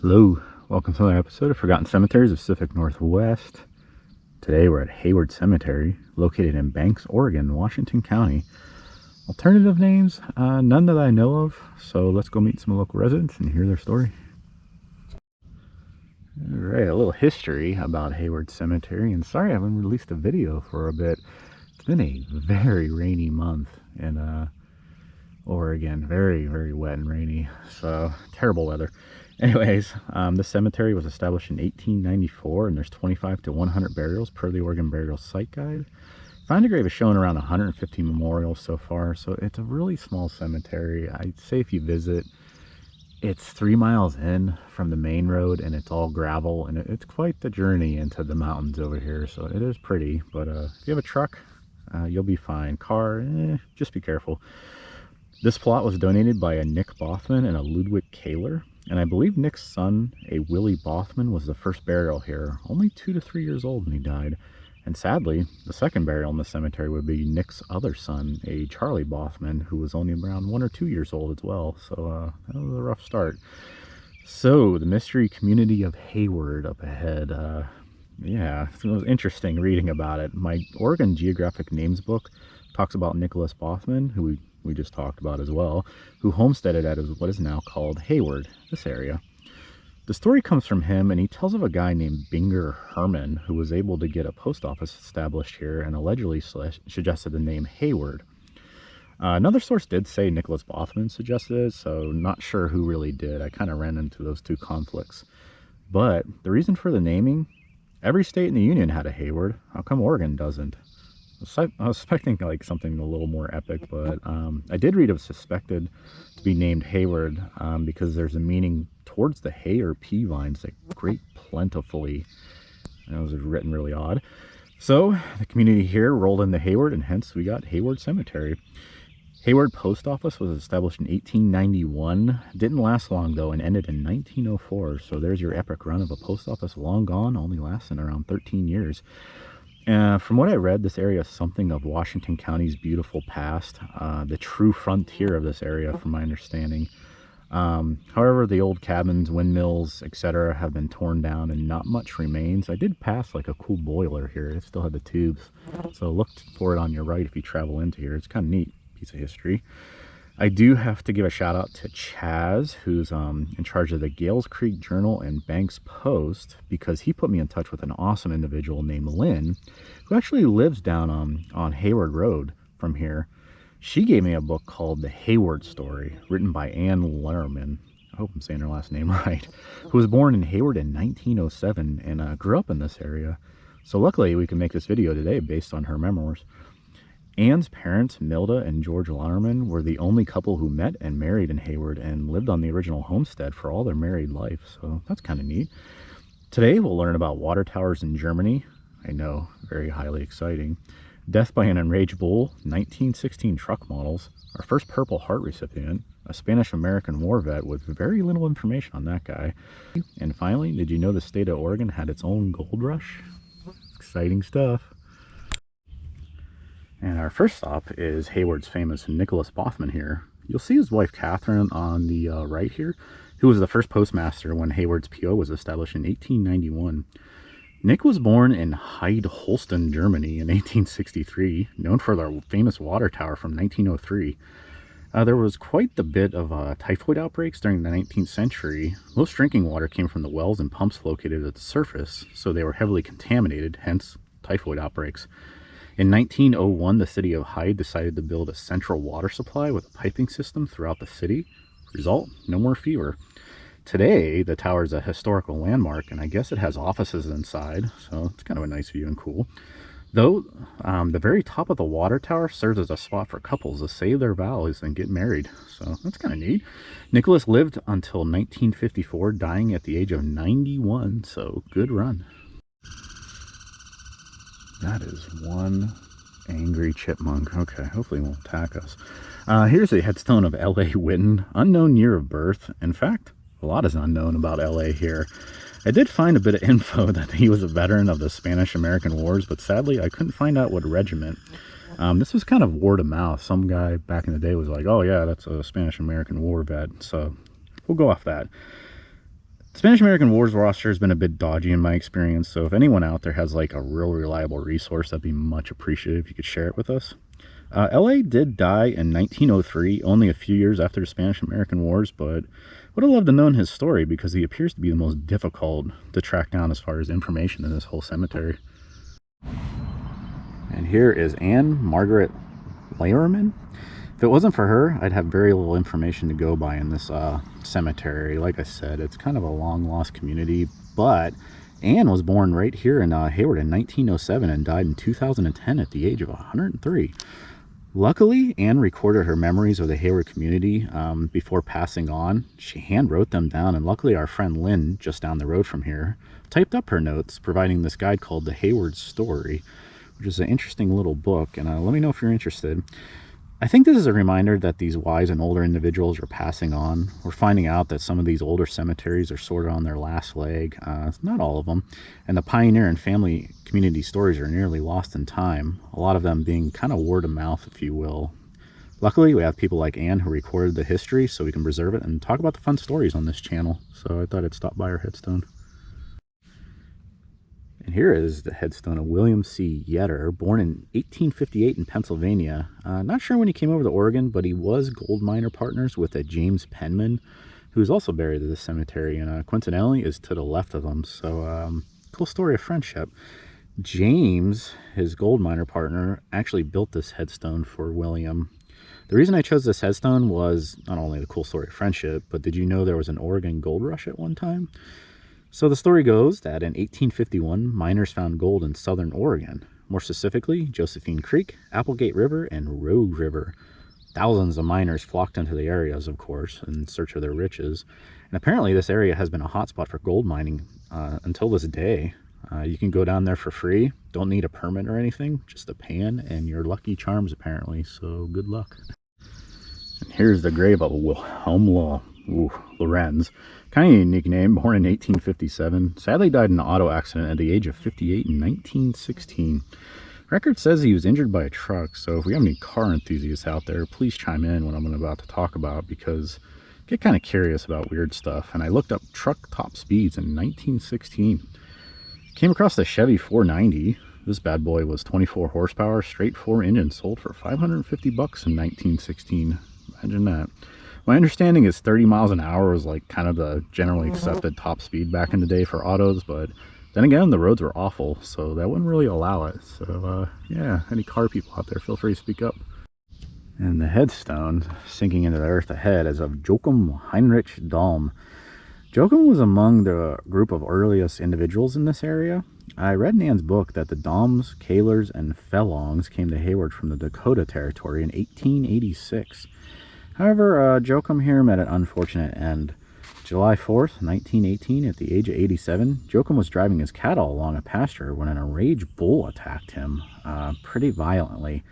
Hello, welcome to another episode of Forgotten Cemeteries of Pacific Northwest. Today we're at Hayward Cemetery, located in Banks, Oregon, Washington County. Alternative names, none that I know of, so let's go meet some local residents and hear their story. Alright, a little history about Hayward Cemetery, and sorry I haven't released a video for a bit. It's been a very rainy month in Oregon, very wet and rainy, so terrible weather. Anyways, this cemetery was established in 1894, and there's 25 to 100 burials per the Oregon Burial Site Guide. Find a grave is showing around 150 memorials so far, so it's a really small cemetery. I'd say if you visit, it's 3 miles in from the main road, and it's all gravel, and it's quite the journey into the mountains over here, so it is pretty. But if you have a truck, you'll be fine. Car, just be careful. This plot was donated by a Nick Bathman and a Ludwig Kaler. And I believe Nick's son, a Willie Bathman, was the first burial here, only 2 to 3 years old when he died. And sadly, the second burial in the cemetery would be Nick's other son, a Charlie Bathman, who was only around 1 or 2 years old as well. So that was a rough start. So the mystery community of Hayward up ahead. Yeah, it was interesting reading about it. My Oregon Geographic Names book talks about Nicholas Bathman, who we just talked about as well, who homesteaded at what is now called Hayward, this area. The story comes from him, and he tells of a guy named Binger Herman who was able to get a post office established here and allegedly suggested the name Hayward. Another source did say Nicholas Bathman suggested it, so not sure who really did. I kind of ran into those two conflicts. But the reason for the naming, every state in the Union had a Hayward. How come Oregon doesn't? I was expecting like something a little more epic, but I did read it was suspected to be named Hayward because there's a meaning towards the hay or pea vines that great plentifully. And it was written really odd. So the community here rolled into Hayward, and hence we got Hayward Cemetery. Hayward Post Office was established in 1891. Didn't last long though, and ended in 1904. So there's your epic run of a post office long gone, only lasting around 13 years. From what I read, this area is something of Washington County's beautiful past, the true frontier of this area from my understanding. However, the old cabins, windmills, etc. have been torn down and not much remains. I did pass like a cool boiler here. It still had the tubes, so look for it on your right if you travel into here. It's kind of neat piece of history. I do have to give a shout out to Chas, who's in charge of the Gales Creek Journal and Banks Post, because he put me in touch with an awesome individual named Lynn, who actually lives down on Hayward Road from here. She gave me a book called The Hayward Story, written by Anne Laemerman. I hope I'm saying her last name right. Who was born in Hayward in 1907 and grew up in this area. So luckily we can make this video today based on her memoirs. Anne's parents, Milda and George Laemerman, were the only couple who met and married in Hayward and lived on the original homestead for all their married life, so that's kind of neat. Today we'll learn about water towers in Germany. I know, very highly exciting. Death by an enraged bull, 1916 truck models, our first Purple Heart recipient, a Spanish-American war vet with very little information on that guy. And finally, did you know the state of Oregon had its own gold rush? Exciting stuff. And our first stop is Hayward's famous Nicholas Bathman here. You'll see his wife Catherine on the right here, who was the first postmaster when Hayward's PO was established in 1891. Nick was born in Heide-Holsten, Germany in 1863, known for their famous water tower from 1903. There was quite the bit of typhoid outbreaks during the 19th century. Most drinking water came from the wells and pumps located at the surface, so they were heavily contaminated, hence typhoid outbreaks. In 1901, the city of Hyde decided to build a central water supply with a piping system throughout the city. Result, no more fever. Today, the tower is a historical landmark, and I guess it has offices inside, so it's kind of a nice view and cool. Though, the very top of the water tower serves as a spot for couples to save their vows and get married, so that's kind of neat. Nicholas lived until 1954, dying at the age of 91, so good run. That is one angry chipmunk. Okay, hopefully he won't attack us. Here's the headstone of La Wyden, unknown year of birth. In fact, a lot is unknown about LA here. I did find a bit of info that he was a veteran of the Spanish-American Wars, but sadly I couldn't find out what regiment. This was kind of word of mouth. Some guy back in the day was like, oh yeah, that's a Spanish-American War vet, so we'll go off that. Spanish-American Wars roster has been a bit dodgy in my experience, so if anyone out there has like a real reliable resource, that'd be much appreciated if you could share it with us. LA did die in 1903, only a few years after the Spanish-American Wars, but would have loved to know his story because he appears to be the most difficult to track down as far as information in this whole cemetery. And here is Anne Margaret Laemerman. If it wasn't for her, I'd have very little information to go by in this cemetery. Like I said, it's kind of a long-lost community, but Anne was born right here in Hayward in 1907 and died in 2010 at the age of 103. Luckily, Anne recorded her memories of the Hayward community before passing on. She hand-wrote them down, and luckily our friend Lynn, just down the road from here, typed up her notes, providing this guide called the Hayward Story, which is an interesting little book, and let me know if you're interested. I think this is a reminder that these wise and older individuals are passing on. We're finding out that some of these older cemeteries are sort of on their last leg, not all of them, and the pioneer and family community stories are nearly lost in time, a lot of them being kind of word of mouth, if you will. Luckily, we have people like Anne who recorded the history so we can preserve it and talk about the fun stories on this channel, so I thought I'd stop by our headstone. And here is the headstone of William C. Yedder, born in 1858 in Pennsylvania. Not sure when he came over to Oregon, but he was gold miner partners with a James Penman, who is also buried at the cemetery, and coincidentally is to the left of him. So, cool story of friendship. James, his gold miner partner, actually built this headstone for William. The reason I chose this headstone was not only the cool story of friendship, but did you know there was an Oregon gold rush at one time? So the story goes that in 1851, miners found gold in southern Oregon, more specifically Josephine Creek, Applegate River, and Rogue River. Thousands of miners flocked into the areas, of course, in search of their riches. And apparently this area has been a hotspot for gold mining until this day. You can go down there for free, don't need a permit or anything, just a pan and your lucky charms apparently, so good luck. And here's the grave of Wilhelm Lorenz. Kind of a unique name, born in 1857. Sadly died in an auto accident at the age of 58 in 1916. Record says he was injured by a truck, so if we have any car enthusiasts out there, please chime in what I'm about to talk about, because I get kind of curious about weird stuff. And I looked up truck top speeds in 1916. Came across the Chevy 490. This bad boy was 24 horsepower, straight 4 engine, sold for $550 in 1916. Imagine that. My understanding is 30 miles an hour was like kind of the generally accepted top speed back in the day for autos, but then again, the roads were awful, so that wouldn't really allow it. So yeah, any car people out there, feel free to speak up. And the headstone sinking into the earth ahead is of Joachim Heinrich Dahm. Joachim was among the group of earliest individuals in this area. I read in Anne's book that the Dahms, Kahlers, and Fellongs came to Hayward from the Dakota Territory in 1886. However, Joachim here met an unfortunate end. July 4th, 1918, at the age of 87, Joachim was driving his cattle along a pasture when an enraged bull attacked him pretty violently.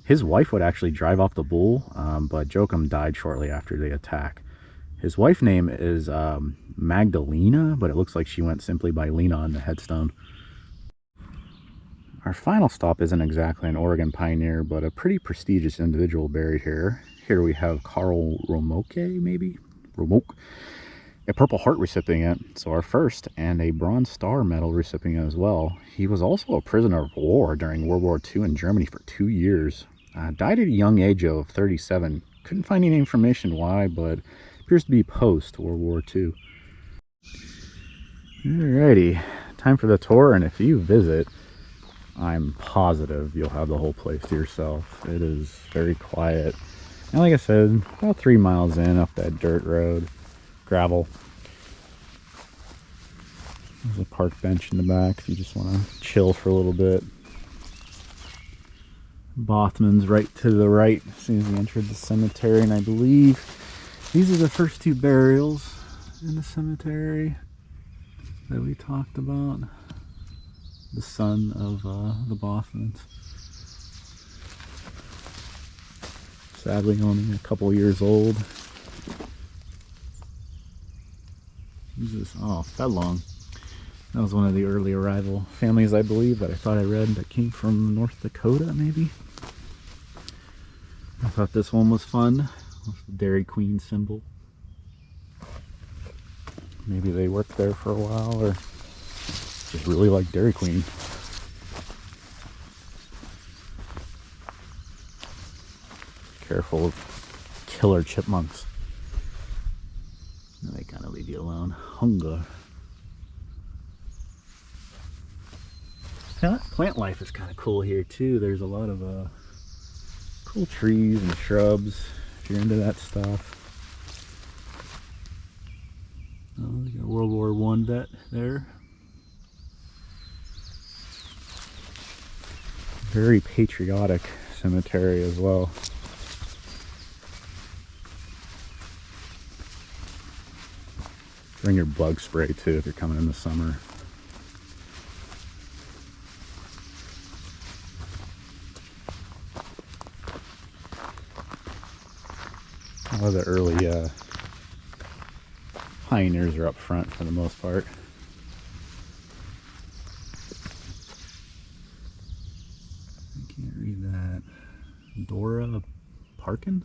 His wife would actually drive off the bull, but Joachim died shortly after the attack. His wife's name is Magdalena, but it looks like she went simply by Lena on the headstone. Our final stop isn't exactly an Oregon pioneer, but a pretty prestigious individual buried here. Here we have Carl Romoke, maybe? Romoke. A Purple Heart recipient, so our first, and a Bronze Star Medal recipient as well. He was also a prisoner of war during World War II in Germany for 2 years. Died at a young age of 37. Couldn't find any information why, but appears to be post-World War II. Alrighty, time for the tour, and if you visit, I'm positive you'll have the whole place to yourself. It is very quiet. And like I said, about 3 miles in up that dirt road, gravel. There's a park bench in the back if you just want to chill for a little bit. Bathman's right to the right as soon as you entered the cemetery, and I believe these are the first 2 burials in the cemetery that we talked about. The son of the Bathmans. Sadly only a couple years old. Who's this? Oh, Fellong. That was one of the early arrival families, I believe, that I thought I read that came from North Dakota, maybe. I thought this one was fun with the Dairy Queen symbol. Maybe they worked there for a while, or just really like Dairy Queen. Careful of killer chipmunks. They kind of leave you alone. Hunger. Plant life is kind of cool here too. There's a lot of cool trees and shrubs if you're into that stuff. Oh, we got a World War I vet there. Very patriotic cemetery as well. Bring your bug spray too if you're coming in the summer. A lot of the early pioneers are up front for the most part. I can't read that. Dora Parkin?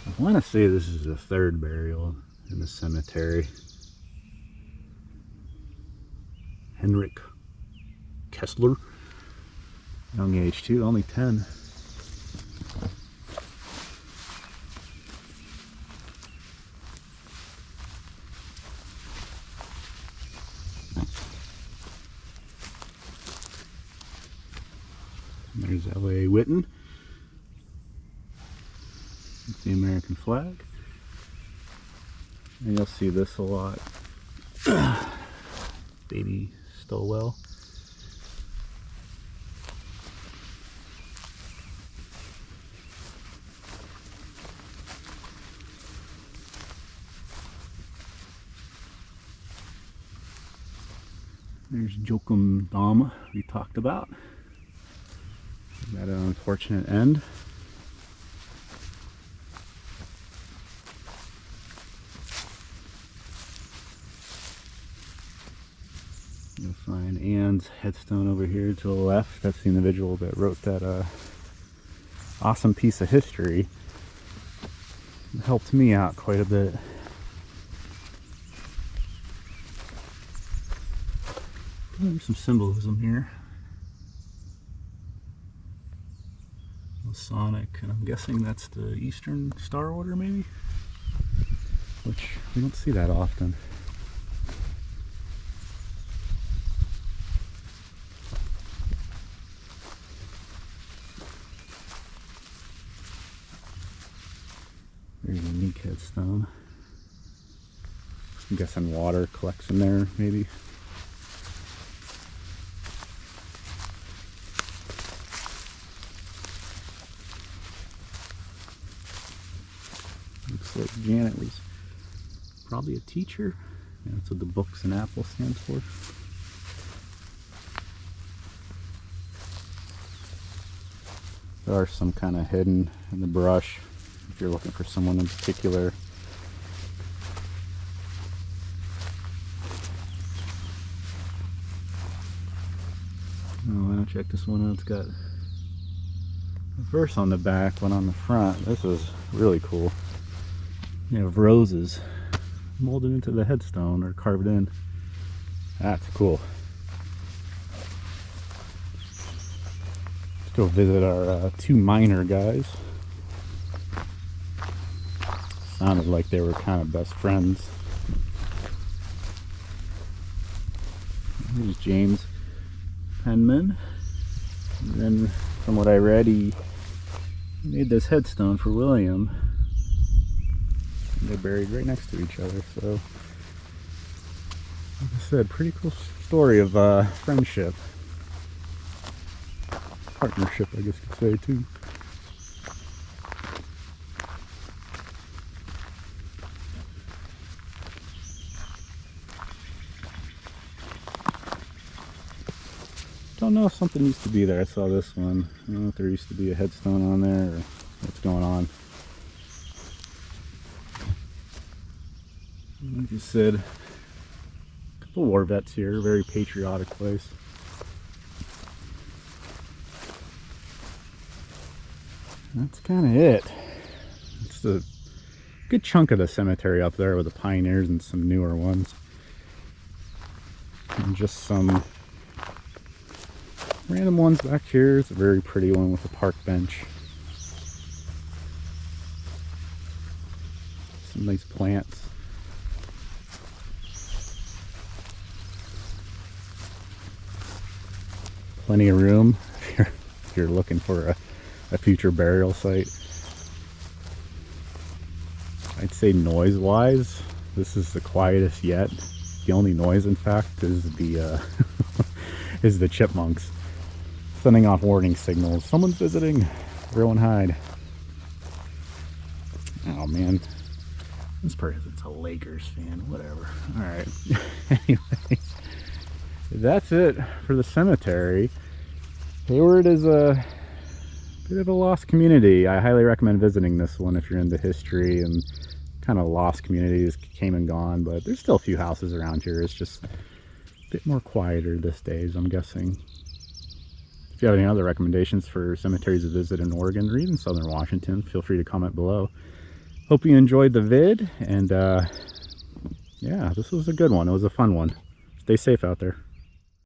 I want to say this is the third burial in the cemetery. Henrik Kessler, young age too, only 10. And there's L.A. Whitten. It's the American flag. And you'll see this a lot. Baby Stowell. There's Joachim Dahme we talked about. He had an unfortunate end. You'll find Anne's headstone over here to the left. That's the individual that wrote that awesome piece of history. It helped me out quite a bit. There's some symbolism here. Masonic, and I'm guessing that's the Eastern Star Order, maybe? Which we don't see that often. Very unique headstone. I'm guessing water collects in there, maybe. Looks like Janet was probably a teacher. Yeah, that's what the books and apple stands for. There are some kind of hidden in the brush if you're looking for someone in particular. Oh, I'll check this one out. It's got a verse on the back, one on the front. This is really cool. You have roses molded into the headstone or carved in. That's cool. Let's go visit our two miner guys. Sounded like they were kind of best friends. Here's James Penman. And then from what I read, he made this headstone for William. And they're buried right next to each other, so like I said, pretty cool story of friendship. Partnership, I guess you could say, too. Don't know if something used to be there. I saw this one. I don't know if there used to be a headstone on there or what's going on. Like I said, a couple war vets here. Very patriotic place. that's kind of it. It's a good chunk of the cemetery up there with the pioneers and some newer ones. And just some random ones back here. It's a very pretty one with a park bench. Some nice plants. Plenty of room if you're looking for a future burial site. I'd say noise-wise, this is the quietest yet. The only noise, in fact, is the is the chipmunks sending off warning signals. Someone's visiting. Everyone hide. Oh man, this person's a Lakers fan. Whatever. All right. Anyways, that's it for the cemetery. Hayward is a bit of a lost community. I highly recommend visiting this one if you're into history and kind of lost communities, came and gone, but there's still a few houses around here. It's just a bit more quieter these days, I'm guessing. If you have any other recommendations for cemeteries to visit in Oregon or even Southern Washington, feel free to comment below. Hope you enjoyed the vid, and yeah, this was a good one. It was a fun one. Stay safe out there.